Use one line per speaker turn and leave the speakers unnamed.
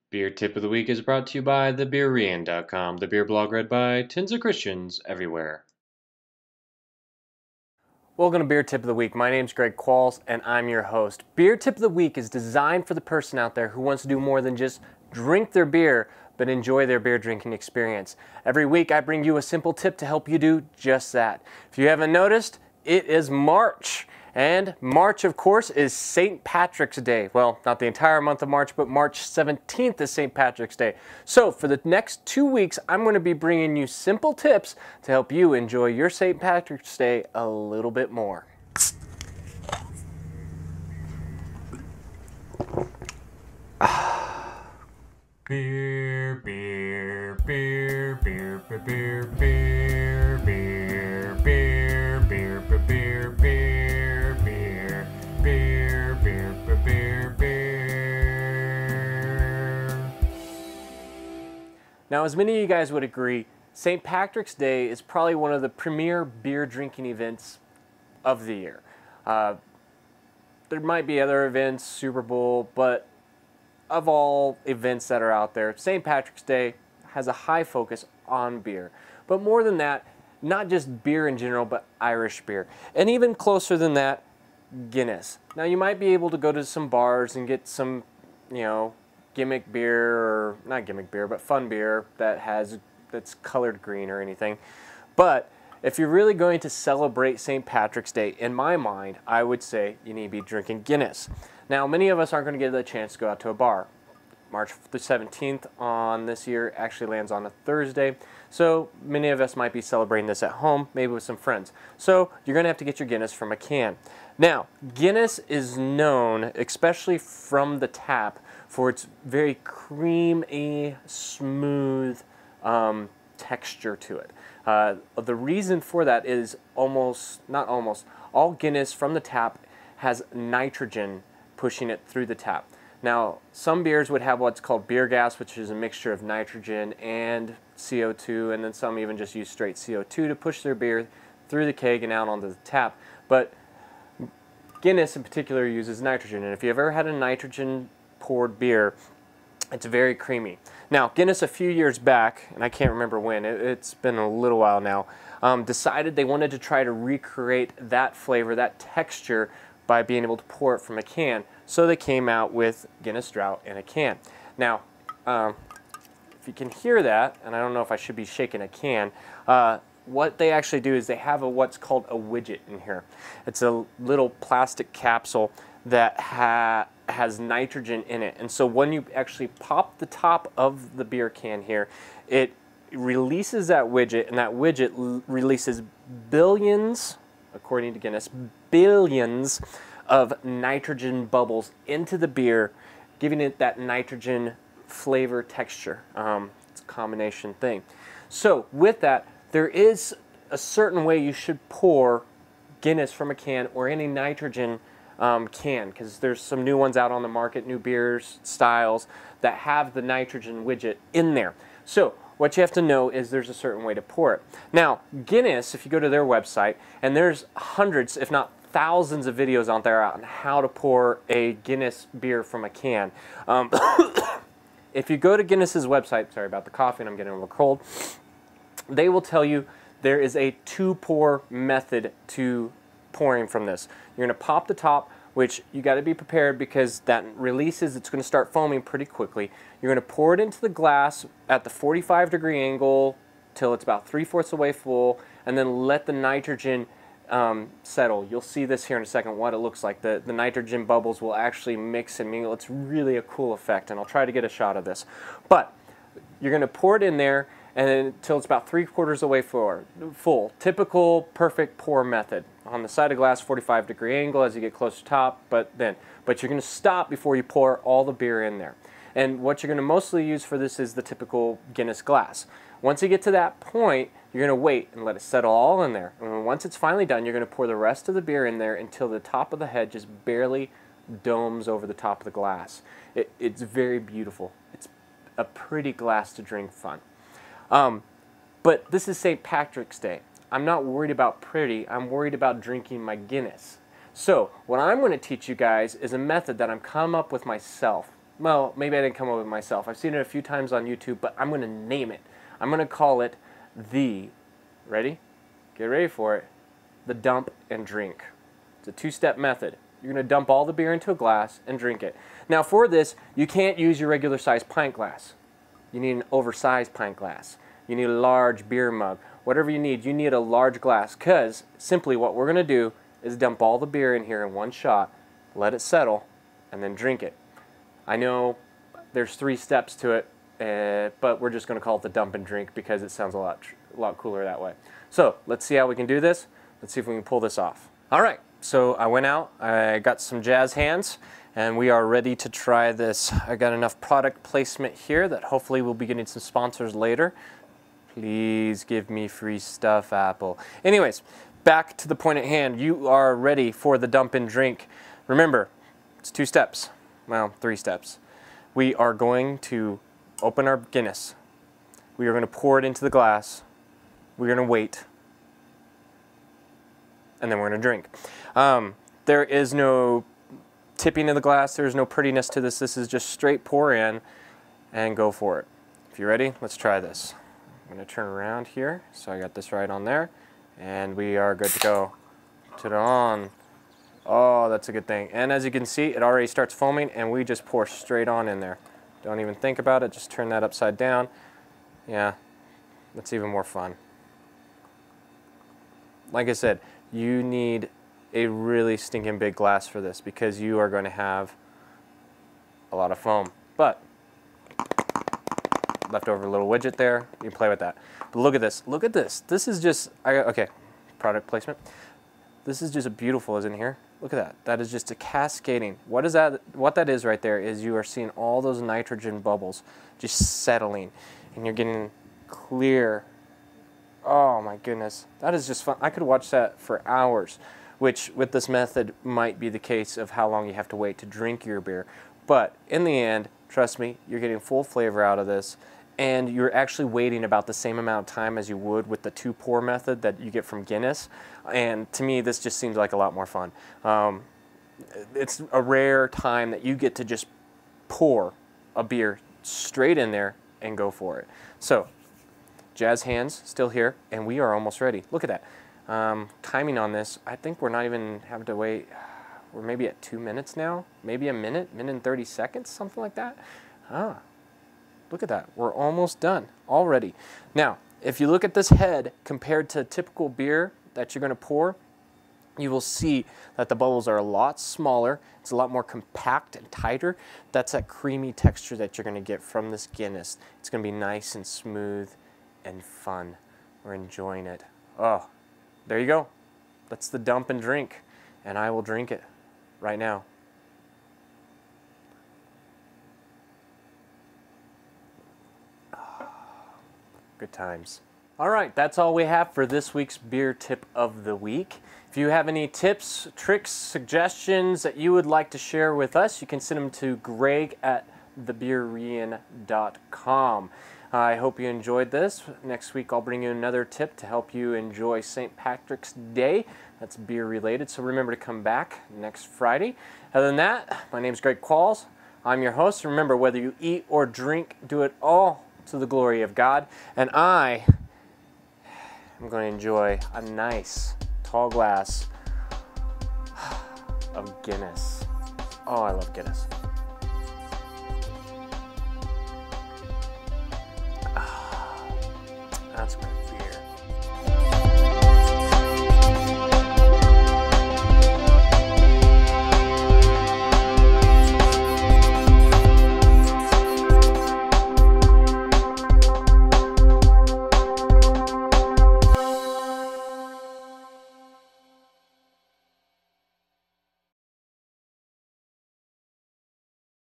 Beer Tip of the Week is brought to you by theBeerean.com, the beer blog read by tens of Christians everywhere.
Welcome to Beer Tip of the Week. My name's Greg Qualls, and I'm your host. Beer Tip of the Week is designed for the person out there who wants to do more than just drink their beer, but enjoy their beer drinking experience. Every week, I bring you a simple tip to help you do just that. If you haven't noticed, it is March. And March, of course, is St. Patrick's Day. Well, not the entire month of March, but March 17th is St. Patrick's Day. So for the next 2 weeks, I'm going to be bringing you simple tips to help you enjoy your St. Patrick's Day a little bit more.
Beer, beer, beer, beer, beer, beer, beer, beer, beer, beer, beer, beer, beer, beer, beer, beer, beer.
Now, as many of you guys would agree, St. Patrick's Day is probably one of the premier beer drinking events of the year. There might be other events, Super Bowl, but of all events that are out there, St. Patrick's Day has a high focus on beer. But more than that, not just beer in general, but Irish beer. And even closer than that, Guinness. Now you might be able to go to some bars and get some, gimmick beer, or not gimmick beer, but fun beer that's colored green or anything. But if you're really going to celebrate St. Patrick's Day, in my mind, I would say you need to be drinking Guinness. Now, many of us aren't going to get the chance to go out to a bar. March the 17th on this year actually lands on a Thursday, so many of us might be celebrating this at home, maybe with some friends. So you're going to have to get your Guinness from a can. Now, Guinness is known, especially from the tap, for its very creamy, smooth texture to it. The reason for that is all Guinness from the tap has nitrogen pushing it through the tap. Now, some beers would have what's called beer gas, which is a mixture of nitrogen and CO2, and then some even just use straight CO2 to push their beer through the keg and out onto the tap. But Guinness in particular uses nitrogen, and if you ever had a nitrogen poured beer, it's very creamy. Now, Guinness a few years back, and I can't remember when, it's been a little while now, decided they wanted to try to recreate that flavor, that texture, by being able to pour it from a can. So they came out with Guinness Draught in a can. Now, if you can hear that, and I don't know if I should be shaking a can, what they actually do is they have what's called a widget in here. It's a little plastic capsule that has nitrogen in it. And so when you actually pop the top of the beer can here, it releases that widget, and that widget releases billions, according to Guinness, billions of nitrogen bubbles into the beer, giving it that nitrogen flavor texture. It's a combination thing. So with that, there is a certain way you should pour Guinness from a can, or any nitrogen can, because there's some new ones out on the market, new beers, styles, that have the nitrogen widget in there. So what you have to know is there's a certain way to pour it. Now, Guinness, if you go to their website, and there's hundreds, if not thousands of videos out there on how to pour a Guinness beer from a can. If you go to Guinness's website, sorry about the coffee, and I'm getting a little cold, they will tell you there is a 2-pour method to pouring from this. You're going to pop the top, which you got to be prepared because that releases, it's going to start foaming pretty quickly. You're going to pour it into the glass at the 45-degree angle till it's about 3/4 the way full, and then let the nitrogen settle. You'll see this here in a second, what it looks like. The nitrogen bubbles will actually mix and mingle. It's really a cool effect, and I'll try to get a shot of this. But you're going to pour it in there and then until it's about 3/4 the way full. Typical perfect pour method. On the side of glass, 45-degree angle as you get close to top, but you're going to stop before you pour all the beer in there. And what you're going to mostly use for this is the typical Guinness glass. Once you get to that point, you're going to wait and let it settle all in there. And once it's finally done, you're going to pour the rest of the beer in there until the top of the head just barely domes over the top of the glass. It's very beautiful. It's a pretty glass to drink fun. But this is St. Patrick's Day. I'm not worried about pretty, I'm worried about drinking my Guinness. So what I'm going to teach you guys is a method that I'm come up with myself. well, maybe I didn't come up with it myself. I've seen it a few times on YouTube, but I'm going to name it. I'm going to call it ready? Get ready for it, the dump and drink. It's a two-step method. You're going to dump all the beer into a glass and drink it. Now for this, you can't use your regular size pint glass. You need an oversized pint glass. You need a large beer mug. Whatever you need a large glass, because simply what we're going to do is dump all the beer in here in one shot, let it settle, and then drink it. I know there's 3 steps to it, but we're just going to call it the dump and drink because it sounds a lot cooler that way. So let's see how we can do this. Let's see if we can pull this off. All right, so I went out, I got some jazz hands, and we are ready to try this. I got enough product placement here that hopefully we'll be getting some sponsors later. Please give me free stuff, Apple. Anyways, back to the point at hand. You are ready for the dump and drink. Remember, it's 2 steps. Well, 3 steps. We are going to open our Guinness. We are going to pour it into the glass. We're going to wait. And then we're going to drink. There is no tipping of the glass. There's no prettiness to this. This is just straight pour in and go for it. If you're ready, let's try this. I'm going to turn around here. So I got this right on there. And we are good to go. Put it on. Oh, that's a good thing. And as you can see, it already starts foaming and we just pour straight on in there. Don't even think about it. Just turn that upside down. Yeah, that's even more fun. Like I said, you need a really stinking big glass for this because you are going to have a lot of foam. But left over a little widget there, you can play with that. But look at this. Look at this. This is just, okay, product placement. This is just beautiful, isn't it here? Look at that. That is just a cascading. What is that? What that is right there is you are seeing all those nitrogen bubbles just settling and you're getting clear. Oh my goodness. That is just fun. I could watch that for hours, which with this method might be the case of how long you have to wait to drink your beer. But in the end, trust me, you're getting full flavor out of this and you're actually waiting about the same amount of time as you would with the 2-pour method that you get from Guinness. And to me, this just seems like a lot more fun. It's a rare time that you get to just pour a beer straight in there and go for it. So, jazz hands still here, and we are almost ready. Look at that. Timing on this, I think we're not even having to wait. We're maybe at 2 minutes now, maybe a minute and 30 seconds, something like that. Look at that. We're almost done already. Now, if you look at this head compared to typical beer that you're going to pour, you will see that the bubbles are a lot smaller. It's a lot more compact and tighter. That's that creamy texture that you're going to get from this Guinness. It's going to be nice and smooth and fun. We're enjoying it. Oh, there you go. That's the dump and drink, and I will drink it right now. Good times. All right, that's all we have for this week's beer tip of the week. If you have any tips, tricks, suggestions that you would like to share with us, you can send them to greg@thebeerean.com. I hope you enjoyed this. Next week I'll bring you another tip to help you enjoy St. Patrick's Day. That's beer related, so remember to come back next Friday. Other than that, my name's Greg Qualls. I'm your host. Remember, whether you eat or drink, do it all to the glory of God. And I am going to enjoy a nice tall glass of Guinness. Oh, I love Guinness.